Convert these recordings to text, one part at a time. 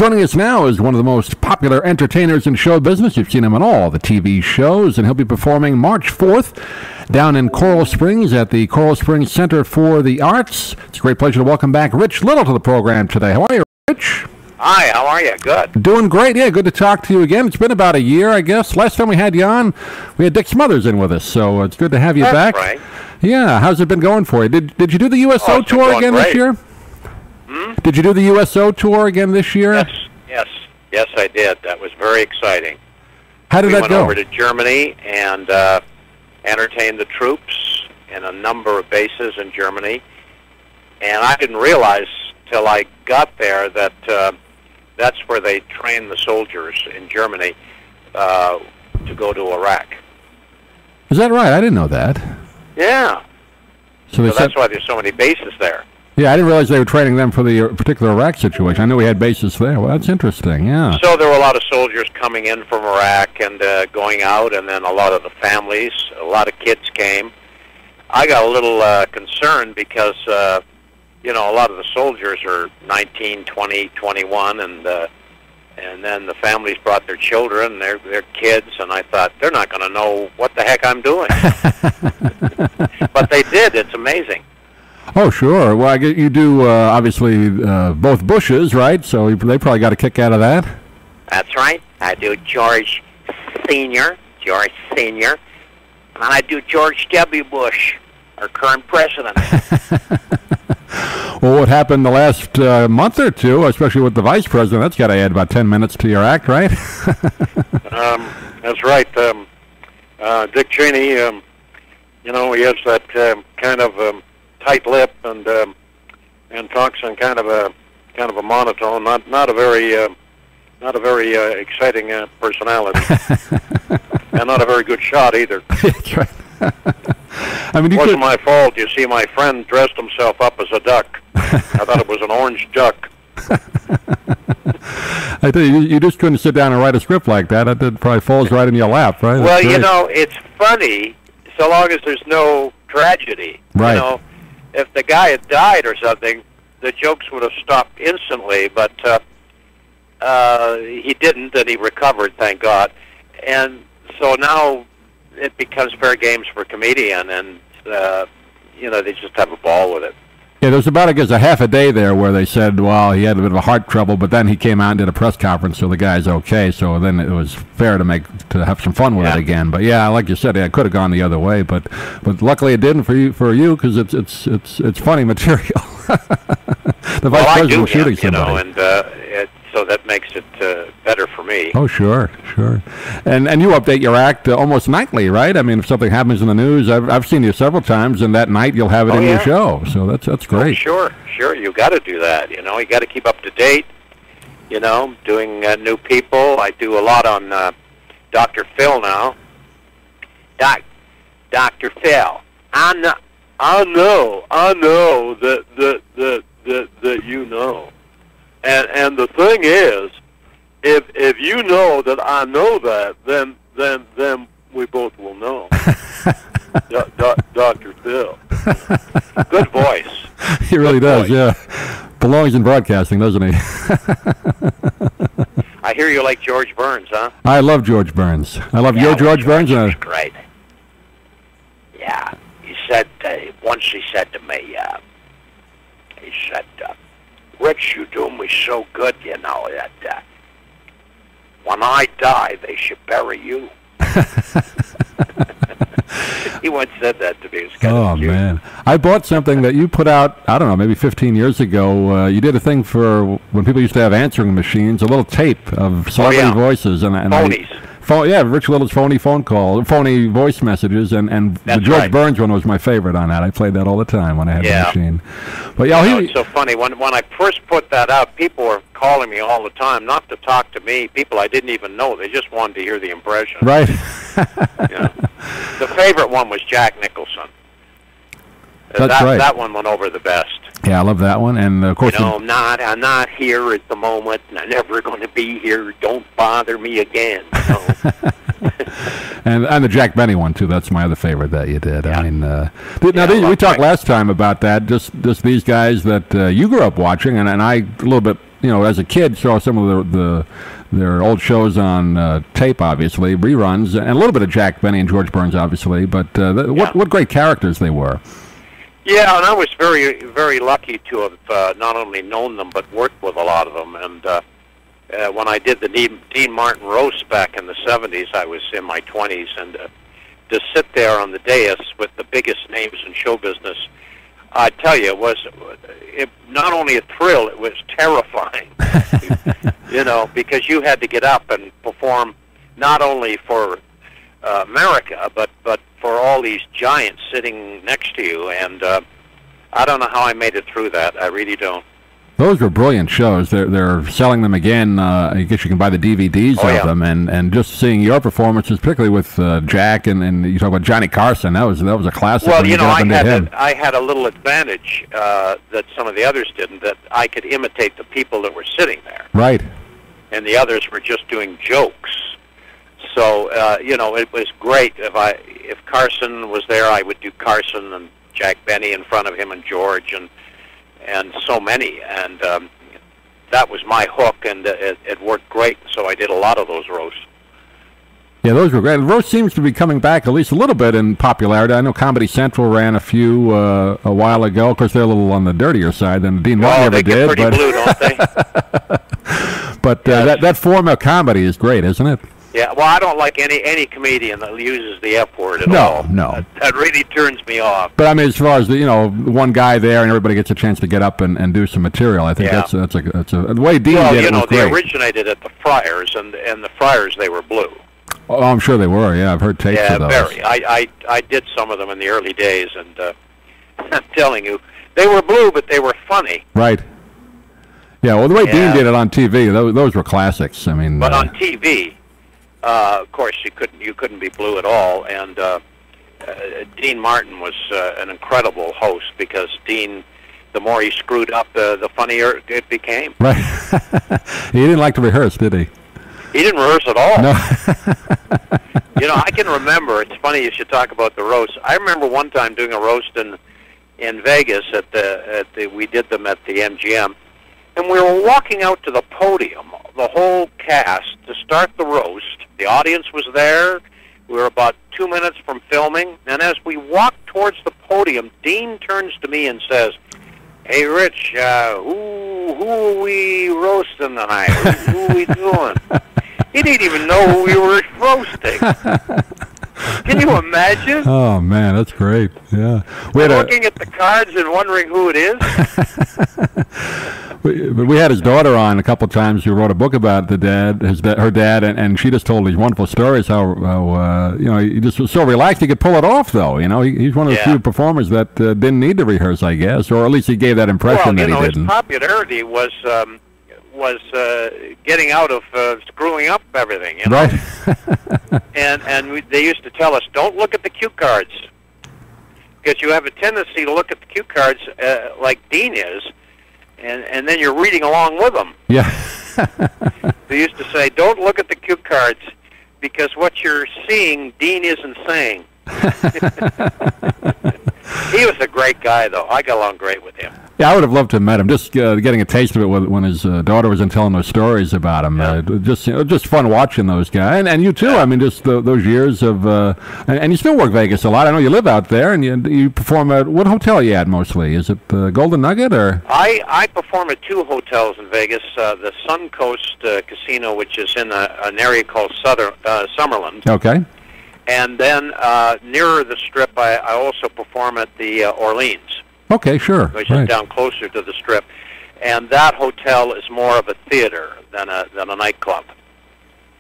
Joining us now is one of the most popular entertainers in show business. You've seen him on all the TV shows, and he'll be performing March 4th down in Coral Springs at the Coral Springs Center for the Arts. It's a great pleasure to welcome back Rich Little to the program today. How are you, Rich? Hi, how are you? Good. Doing great. Yeah, good to talk to you again. It's been about a year, I guess. Last time we had you on, we had Dick Smothers in with us, so it's good to have you back. That's right. Yeah, how's it been going for you? Did you do the USO tour again this year? Did you do the USO tour again this year? Yes, I did. That was very exciting. How did that go? We went over to Germany and entertained the troops in a number of bases in Germany. And I didn't realize till I got there that that's where they train the soldiers in Germany to go to Iraq. Is that right? I didn't know that. Yeah. So that's why there's so many bases there. Yeah, I didn't realize they were training them for the particular Iraq situation. I knew we had bases there. Well, that's interesting, yeah. So there were a lot of soldiers coming in from Iraq and going out, and then a lot of the families, a lot of kids came. I got a little concerned because, you know, a lot of the soldiers are 19, 20, 21, and then the families brought their children, their kids, and I thought, they're not going to know what the heck I'm doing. But they did. It's amazing. Oh, sure. Well, I guess you do, obviously, both Bushes, right? So they probably got a kick out of that. That's right. I do George Sr., and I do George W. Bush, our current president. Well, what happened the last month or two, especially with the vice president, that's got to add about 10 minutes to your act, right? That's right. Dick Cheney, you know, he has that kind of tight lip and talks in kind of a monotone. Not a very exciting personality, and not a very good shot either. That's right. I mean, it wasn't my fault. You see, my friend dressed himself up as a duck. I thought it was an orange duck. I tell you, you just couldn't sit down and write a script like that. It probably falls right in your lap, right? Well, you know, it's funny so long as there's no tragedy. Right. You know, if the guy had died or something, the jokes would have stopped instantly, but he didn't, and he recovered, thank God. And so now it becomes fair games for a comedian, and, you know, they just have a ball with it. Yeah, there was about, I guess, a half a day there where they said, well, he had a bit of a heart trouble, but then he came out and did a press conference, so the guy's okay. So then it was fair to have some fun with it again. But yeah, like you said, it could have gone the other way, but luckily it didn't for you because it's funny material. The vice president was shooting somebody. You know, and so that makes it better for me. Oh, sure. And you update your act almost nightly, right? I mean, if something happens in the news, I've seen you several times, and that night you'll have it in your show. So that's great. Oh, sure. You got to do that. You know, you got to keep up to date. You know, doing new people. I do a lot on Dr. Phil now. Dr. Phil. I know that you know. And the thing is, if you know that I know that, then we both will know. Dr. Phil. Good voice. He really does, yeah. Belongs in broadcasting, doesn't he? I hear you like George Burns, huh? I love George Burns. I love your George Burns. He's great. Yeah. He said, once he said to me, Rich, you do me so good, you know, that when I die, they should bury you. He once said that to me. It was kind of cute. Man. I bought something that you put out, I don't know, maybe 15 years ago. You did a thing for when people used to have answering machines, a little tape of celebrity voices. And Phonies. Rich Little's phony phony voice messages, and the George Burns one was my favorite on that. I played that all the time when I had the machine. But it's so funny. When I first put that out, people were calling me all the time, not to talk to me, people I didn't even know. They just wanted to hear the impression. Right. The favorite one was Jack Nicholson. That's right. That one went over the best. Yeah, I love that one, and of course, you know, I'm not here at the moment, and I'm never going to be here. Don't bother me again. You know? and the Jack Benny one too. That's my other favorite that you did. Yeah. I mean, we talked last time about that. Just these guys that you grew up watching, and I a little bit as a kid, saw some of their old shows on tape, obviously, reruns, and a little bit of Jack Benny and George Burns, obviously. But what great characters they were. Yeah, and I was very, very lucky to have not only known them, but worked with a lot of them. And when I did the Dean Martin roast back in the 70s, I was in my 20s, and to sit there on the dais with the biggest names in show business, I tell you, it was not only a thrill, it was terrifying. Because you had to get up and perform not only for America, but for all these giants sitting next to you. And I don't know how I made it through that. I really don't. Those were brilliant shows. They're selling them again. I guess you can buy the DVDs of them, and just seeing your performances, particularly with Jack and you talk about Johnny Carson. That was a classic. Well, I had a little advantage that some of the others didn't. That I could imitate the people that were sitting there. Right. And the others were just doing jokes. So it was great. If Carson was there, I would do Carson and Jack Benny in front of him and George and so many, and that was my hook, and it worked great. So I did a lot of those roasts. Yeah, those were great. The roast seems to be coming back at least a little bit in popularity. I know Comedy Central ran a few a while ago. Of course, they're a little on the dirtier side than Dean Martin ever did. They get pretty blue, don't they? But that form of comedy is great, isn't it? Yeah, well, I don't like any comedian that uses the F word at all. No. That really turns me off. But I mean, as far as one guy there and everybody gets a chance to get up and do some material, I think that's a the way Dean did it was they great. originated at the Friars, and the Friars, they were blue. Oh, I'm sure they were. Yeah, I've heard tapes of those. Yeah, very. I did some of them in the early days, and I'm telling you, they were blue, but they were funny. Right. Yeah. Well, the way Dean did it on TV, those were classics. I mean, but on TV. Of course, you couldn't be blue at all, and Dean Martin was an incredible host because Dean, the more he screwed up, the funnier it became. Right. He didn't like to rehearse, did he? He didn't rehearse at all. No. I can remember. It's funny you should talk about the roast. I remember one time doing a roast in Vegas we did them at the MGM, and we were walking out to the podium, the whole cast, to start the roast. The audience was there. We were about 2 minutes from filming, and as we walked towards the podium, Dean turns to me and says, "Hey, Rich, who are we roasting tonight? Who are we doing?" He didn't even know who we were roasting. Can you imagine? Oh, man, that's great. Yeah. We're looking at the cards and wondering who it is. We had his daughter on a couple of times who wrote a book about her dad, and she just told these wonderful stories how he just was so relaxed he could pull it off, though. He's one of the few performers that didn't need to rehearse, I guess, or at least he gave that impression that he didn't. His popularity was getting out of screwing up everything, Right. and they used to tell us, don't look at the cue cards, because you have a tendency to look at the cue cards like Dean is, and then you're reading along with them. Yeah. They used to say, don't look at the cue cards, because what you're seeing, Dean isn't saying. He was a great guy, though. I got along great with him. Yeah, I would have loved to have met him. Just getting a taste of it when his daughter was in telling those stories about him. Just fun watching those guys, and you too. Yeah. I mean, just those years of, and you still work Vegas a lot. I know you live out there, and you perform at what hotel are you at mostly? Is it the Golden Nugget or? I perform at two hotels in Vegas: the Suncoast Casino, which is in an area called Summerlin. Okay. And then nearer the Strip, I also perform at the Orleans. Okay, sure. Which is down closer to the Strip. And that hotel is more of a theater than a nightclub.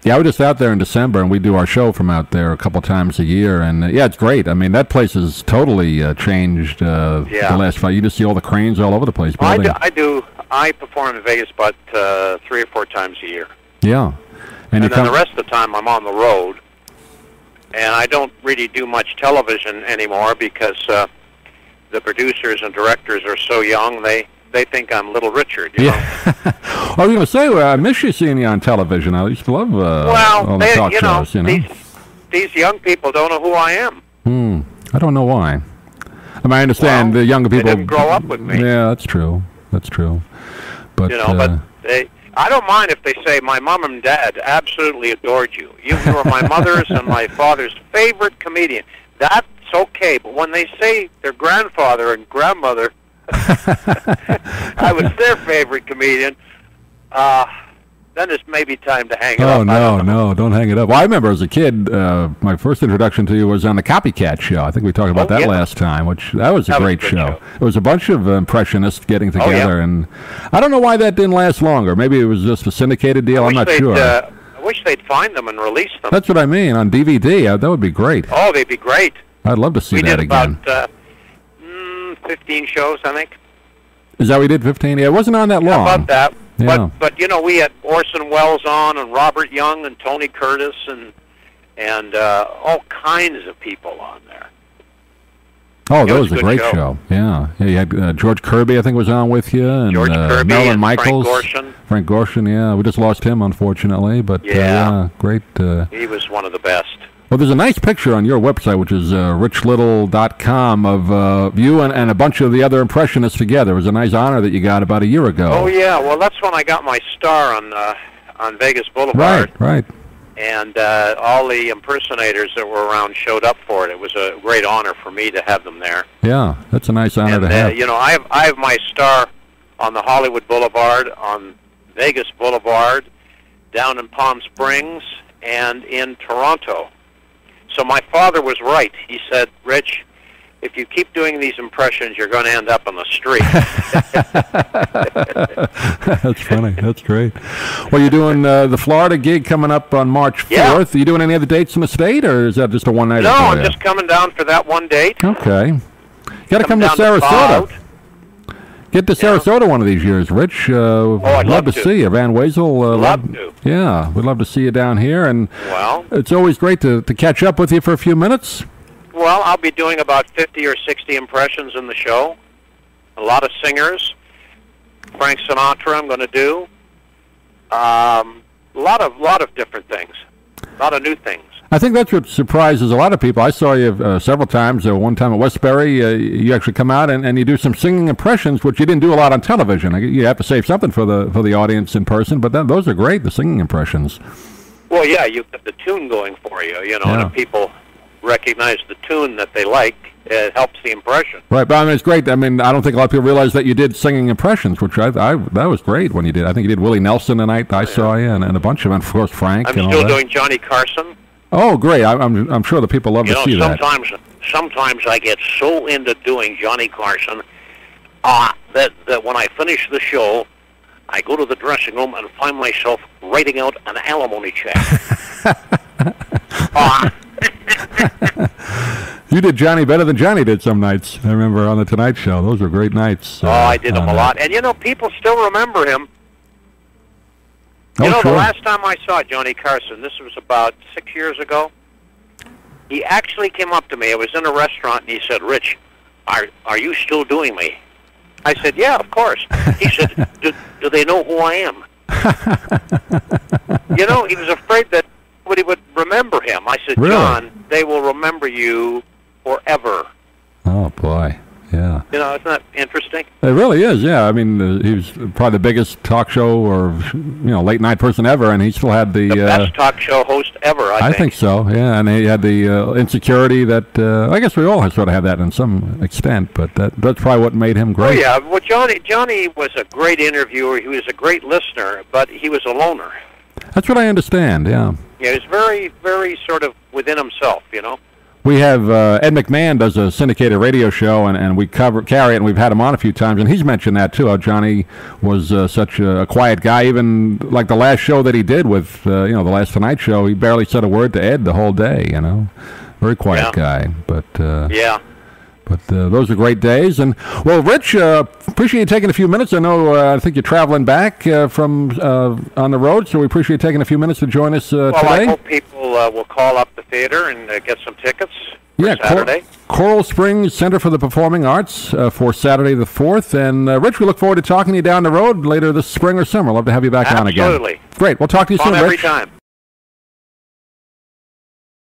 Yeah, I was just out there in December, and we do our show from out there a couple times a year. And, it's great. I mean, that place has totally changed the last 5 years. You just see all the cranes all over the place. Well, I do. I perform in Vegas about 3 or 4 times a year. Yeah. And then the rest of the time I'm on the road. And I don't really do much television anymore because the producers and directors are so young, they think I'm Little Richard, you know? I was going to say, I miss you seeing you on television. I used to love all the talk shows, These young people don't know who I am. I don't know why. I mean, I understand the younger people... They didn't grow up with me. Yeah, that's true. That's true. But, I don't mind if they say my mom and dad absolutely adored you. You were my mother's and my father's favorite comedian. That's okay, but when they say their grandfather and grandmother, I was their favorite comedian, then it's maybe time to hang it up. Oh, no, don't hang it up. Well, I remember as a kid, my first introduction to you was on the Copycat Show. I think we talked about that last time, that was a great show. It was a bunch of impressionists getting together, and I don't know why that didn't last longer. Maybe it was just a syndicated deal. I'm not sure. I wish they'd find them and release them. That's what I mean, on DVD. That would be great. Oh, they'd be great. I'd love to see that again. We did about 15 shows, I think. Is that we did 15? Yeah, it wasn't on that long. How about that? Yeah. But we had Orson Welles on, and Robert Young, and Tony Curtis, and all kinds of people on there. Oh, that was a great show. Yeah, you had George Kirby, I think, was on with you, and George Kirby, Marilyn and Michaels, Frank Gorshin. Yeah, we just lost him, unfortunately, but great. He was one of the best. Well, there's a nice picture on your website, which is richlittle.com, of you and a bunch of the other impressionists together. It was a nice honor that you got about a year ago. Oh, yeah. Well, that's when I got my star on Vegas Boulevard. Right. And all the impersonators that were around showed up for it. It was a great honor for me to have them there. Yeah, that's a nice honor to have. I have my star on the Hollywood Boulevard, on Vegas Boulevard, down in Palm Springs, and in Toronto. So my father was right. He said, Rich, if you keep doing these impressions, you're going to end up on the street. That's funny. That's great. Well, you're doing the Florida gig coming up on March 4th. Yeah. Are you doing any other dates in the state, or is that just a one-night? No, I'm just coming down for that one date. Okay. You got to come to Sarasota. Get to Sarasota one of these years, Rich. I'd love to see you. Van Wezel. Love to. Yeah, we'd love to see you down here. And well, it's always great to catch up with you for a few minutes. Well, I'll be doing about 50 or 60 impressions in the show. A lot of singers. Frank Sinatra I'm going to do. A lot of different things. A lot of new things. I think that's what surprises a lot of people. I saw you several times. One time at Westbury, you actually come out and you do some singing impressions, which you didn't do a lot on television. You have to save something for the audience in person, but those are great, the singing impressions. Well, yeah, you get the tune going for you, and if people recognize the tune that they like, it helps the impression. Right, but I mean, it's great. I mean, I don't think a lot of people realize that you did singing impressions, which that was great when you did. I think you did Willie Nelson tonight. I saw you, and a bunch of them, of course, Frank. I'm still doing Johnny Carson. Oh, great! I'm sure the people love to see that. Sometimes I get so into doing Johnny Carson that when I finish the show, I go to the dressing room and find myself writing out an alimony check. You did Johnny better than Johnny did some nights. I remember on the Tonight Show; those were great nights. I did them a lot, and people still remember him. The last time I saw Johnny Carson, this was about 6 years ago, he actually came up to me. I was in a restaurant, and he said, Rich, are you still doing me? I said, yeah, of course. He said, do they know who I am? He was afraid that nobody would remember him. I said, really? John, they will remember you forever. Oh, boy. Yeah. Isn't that interesting? It really is, yeah. I mean, he was probably the biggest talk show or, late night person ever, and he still had the best talk show host ever, I think. I think so, yeah. And he had the insecurity that, I guess we all sort of have that in some extent, but that's probably what made him great. Oh, yeah. Well, Johnny was a great interviewer. He was a great listener, but he was a loner. That's what I understand, yeah. Yeah, he was very, very sort of within himself, We have Ed McMahon does a syndicated radio show, and we carry it, and we've had him on a few times, and he's mentioned that too. How Johnny was such a quiet guy, even like the last show that he did with the last Tonight Show. He barely said a word to Ed the whole day. Very quiet guy, but yeah. But those are great days. And, well, Rich, appreciate you taking a few minutes. I know I think you're traveling back from on the road, so we appreciate you taking a few minutes to join us today. I hope people will call up the theater and get some tickets for Saturday. Coral Springs Center for the Performing Arts for Saturday the 4th. And, Rich, we look forward to talking to you down the road later this spring or summer. Love to have you back on again. Absolutely. Great. We'll talk to you soon, Rich. Every time.